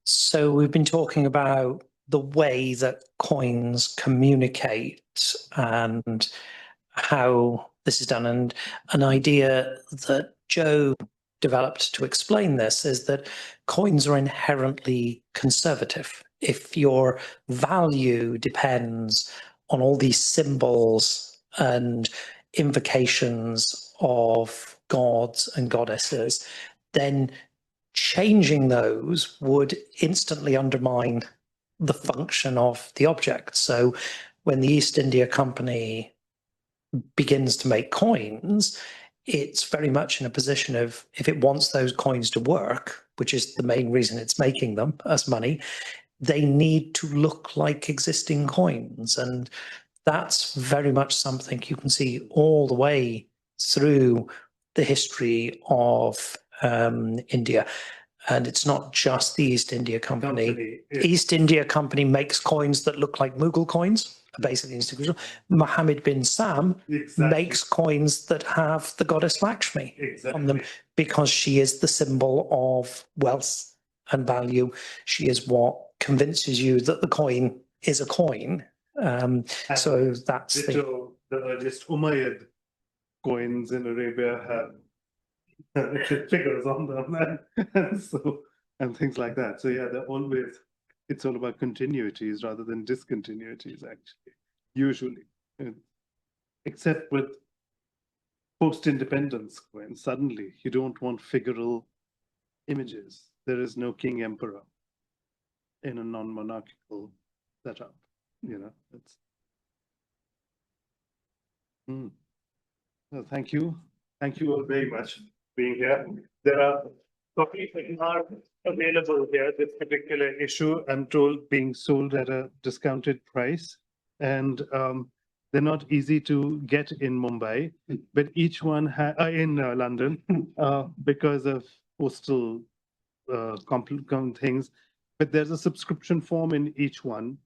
So we've been talking about the way that coins communicate and how this is done. And an idea that Joe developed to explain this is that coins are inherently conservative. If your value depends on all these symbols and invocations of gods and goddesses, then changing those would instantly undermine the function of the object. So when the East India Company begins to make coins, it's very much in a position of, if it wants those coins to work, which is the main reason it's making them as money, they need to look like existing coins. And that's very much something you can see all the way through the history of India. And it's not just the East India Company. East India Company makes coins that look like Mughal coins, basically institutional. Mohammed bin Sam makes coins that have the goddess Lakshmi on them because she is the symbol of wealth and value. She is what convinces you that the coin is a coin. So that's the earliest Umayyad coins in Arabia have figures on them and things like that. So yeah, they're always, it's all about continuities rather than discontinuities, actually, usually. Except with post-independence coins, suddenly you don't want figural images. There is no king emperor in a non-monarchical setup, you know. It's Well, thank you all very much for being here. There are copies that are available here. This particular issue, I'm told, being sold at a discounted price, and they're not easy to get in Mumbai, but each one in London because of postal things. But there's a subscription form in each one,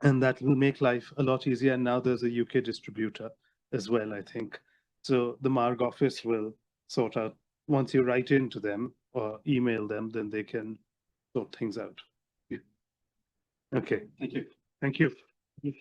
and that will make life a lot easier. And now there's a UK distributor as well, I think. So the Marg office will sort out, once you write into them or email them, then they can sort things out. Yeah. Okay, thank you. Thank you. Yeah.